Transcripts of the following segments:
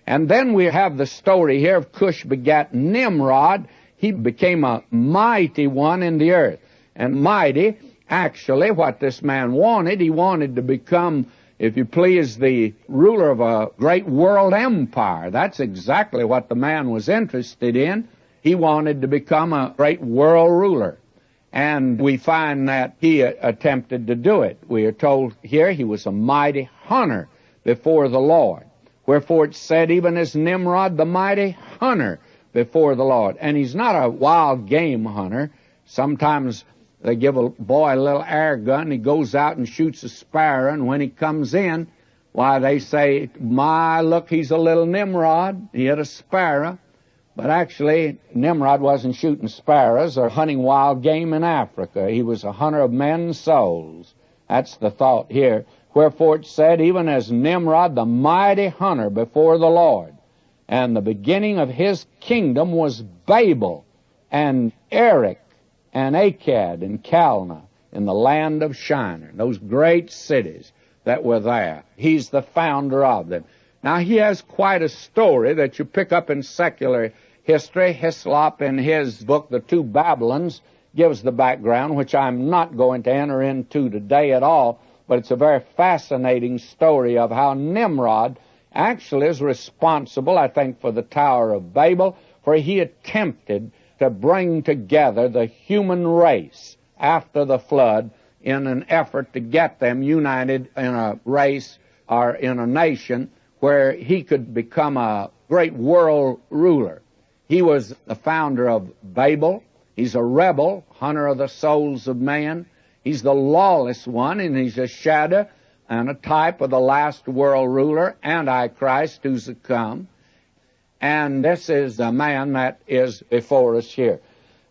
And then we have the story here of Cush begat Nimrod. He became a mighty one in the earth. And mighty, actually, what this man wanted, he wanted to become, if you please, the ruler of a great world empire. That's exactly what the man was interested in. He wanted to become a great world ruler. And we find that he attempted to do it. We are told here he was a mighty hunter before the Lord. Wherefore it said, even as Nimrod, the mighty hunter before the Lord. And he's not a wild game hunter. Sometimes they give a boy a little air gun, he goes out and shoots a sparrow, and when he comes in, why, they say, my, look, he's a little Nimrod. He hit a sparrow. But actually, Nimrod wasn't shooting sparrows or hunting wild game in Africa. He was a hunter of men's souls. That's the thought here. Wherefore it said, even as Nimrod, the mighty hunter before the Lord. And the beginning of his kingdom was Babel and Erech and Akkad and Calneh in the land of Shinar, those great cities that were there. He's the founder of them. Now, he has quite a story that you pick up in secular history. Hislop, in his book, The Two Babylons, gives the background, which I'm not going to enter into today at all, but it's a very fascinating story of how Nimrod actually is responsible, I think, for the Tower of Babel, for he attempted to bring together the human race after the flood in an effort to get them united in a race or in a nation where he could become a great world ruler. He was the founder of Babel. He's a rebel, hunter of the souls of man. He's the lawless one, and he's a shadow and a type of the last world ruler, Antichrist, who's to come. And this is the man that is before us here.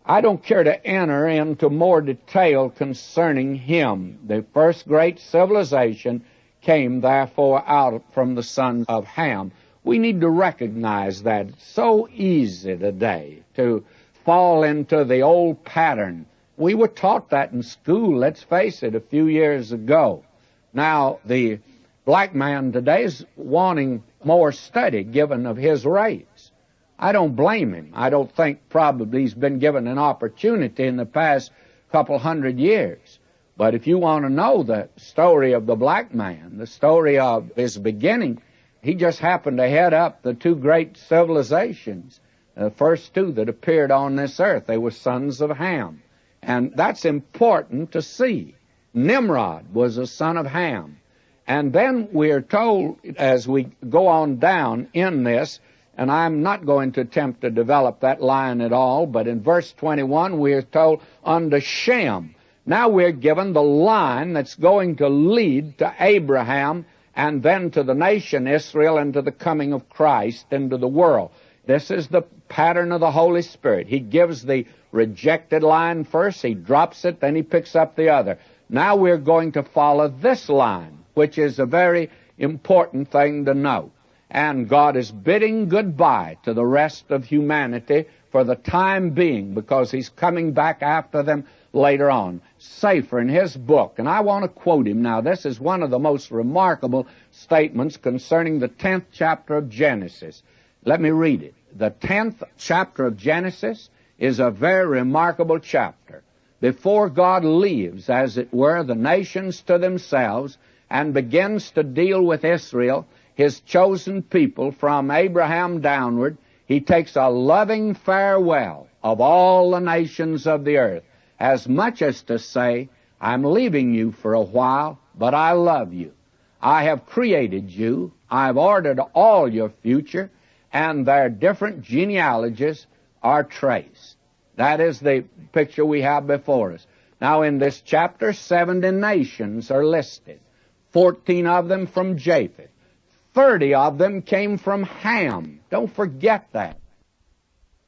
I don't care to enter into more detail concerning him. The first great civilization came, therefore, out from the sons of Ham. We need to recognize that. It's so easy today to fall into the old pattern. We were taught that in school, let's face it, a few years ago. Now, the black man today is wanting more study given of his race. I don't blame him. I don't think probably he's been given an opportunity in the past couple hundred years. But if you want to know the story of the black man, the story of his beginning, he just happened to head up the two great civilizations, the first two that appeared on this earth. They were sons of Ham. And that's important to see. Nimrod was a son of Ham. And then we are told, as we go on down in this, and I'm not going to attempt to develop that line at all, but in verse 21 we are told, unto Shem. Now we're given the line that's going to lead to Abraham and then to the nation Israel and to the coming of Christ into the world. This is the pattern of the Holy Spirit. He gives the rejected line first, he drops it, then he picks up the other. Now we're going to follow this line, which is a very important thing to know. And God is bidding goodbye to the rest of humanity for the time being, because he's coming back after them later on. Safer in his book, and I want to quote him now. This is one of the most remarkable statements concerning the 10th chapter of Genesis. Let me read it. The 10th chapter of Genesis is a very remarkable chapter. Before God leaves, as it were, the nations to themselves and begins to deal with Israel, his chosen people from Abraham downward, he takes a loving farewell of all the nations of the earth, as much as to say, I'm leaving you for a while, but I love you. I have created you. I've ordered all your future, and their different genealogies are traced. That is the picture we have before us. Now, in this chapter, 70 nations are listed. 14 of them from Japheth. 30 of them came from Ham. Don't forget that.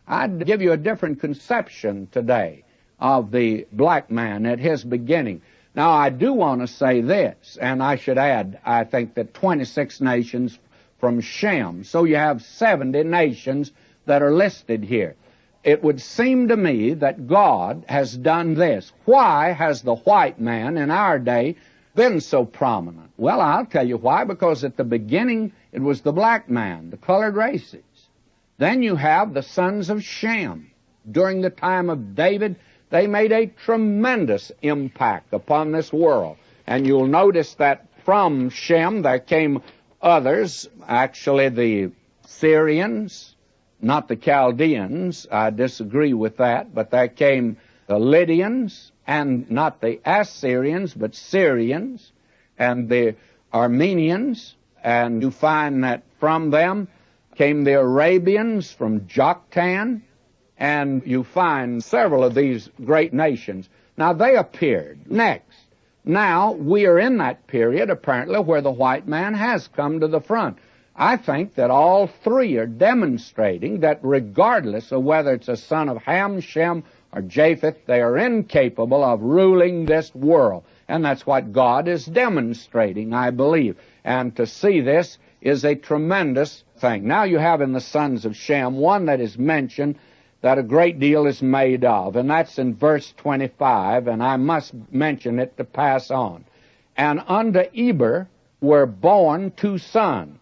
I'd give you a different conception today of the black man at his beginning. Now, I do want to say this, and I should add, I think that 26 nations from Shem. So you have 70 nations that are listed here. It would seem to me that God has done this. Why has the white man in our day been so prominent? Well, I'll tell you why. Because at the beginning, it was the black man, the colored races. Then you have the sons of Shem. During the time of David, they made a tremendous impact upon this world. And you'll notice that from Shem there came others, actually the Syrians, not the Chaldeans. I disagree with that, but there came the Lydians, and not the Assyrians, but Syrians, and the Armenians, and you find that from them came the Arabians from Joktan, and you find several of these great nations. Now, they appeared next. Now, we are in that period, apparently, where the white man has come to the front. I think that all three are demonstrating that regardless of whether it's a son of Ham, Shem, or Japheth, they are incapable of ruling this world. And that's what God is demonstrating, I believe. And to see this is a tremendous thing. Now you have in the sons of Shem one that is mentioned that a great deal is made of, and that's in verse 25, and I must mention it to pass on. And unto Eber were born two sons.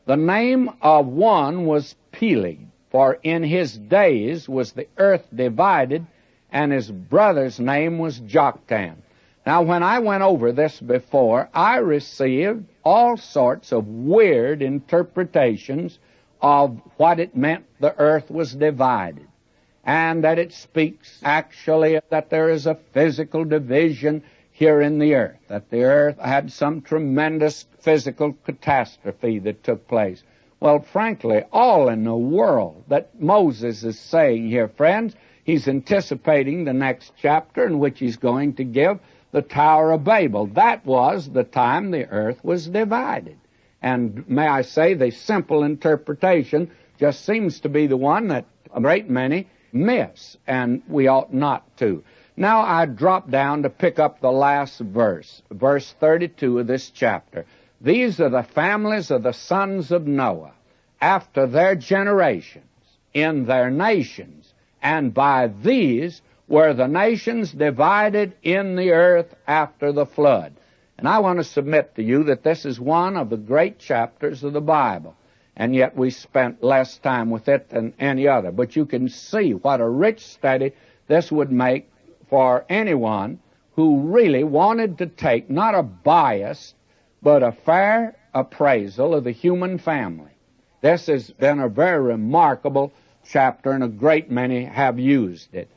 The name of one was Peleg, for in his days was the earth divided, and his brother's name was Joktan. Now, when I went over this before, I received all sorts of weird interpretations of what it meant the earth was divided, and that it speaks actually that there is a physical division here in the earth, that the earth had some tremendous physical catastrophe that took place. Well, frankly, all in the world that Moses is saying here, friends, he's anticipating the next chapter in which he's going to give the Tower of Babel. That was the time the earth was divided. And may I say, the simple interpretation just seems to be the one that a great many miss, and we ought not to. Now I drop down to pick up the last verse, verse 32 of this chapter. These are the families of the sons of Noah, after their generations, in their nations, and by these were the nations divided in the earth after the flood. And I want to submit to you that this is one of the great chapters of the Bible, and yet we spent less time with it than any other. But you can see what a rich study this would make for anyone who really wanted to take not a biased, but a fair appraisal of the human family. This has been a very remarkable chapter, and a great many have used it.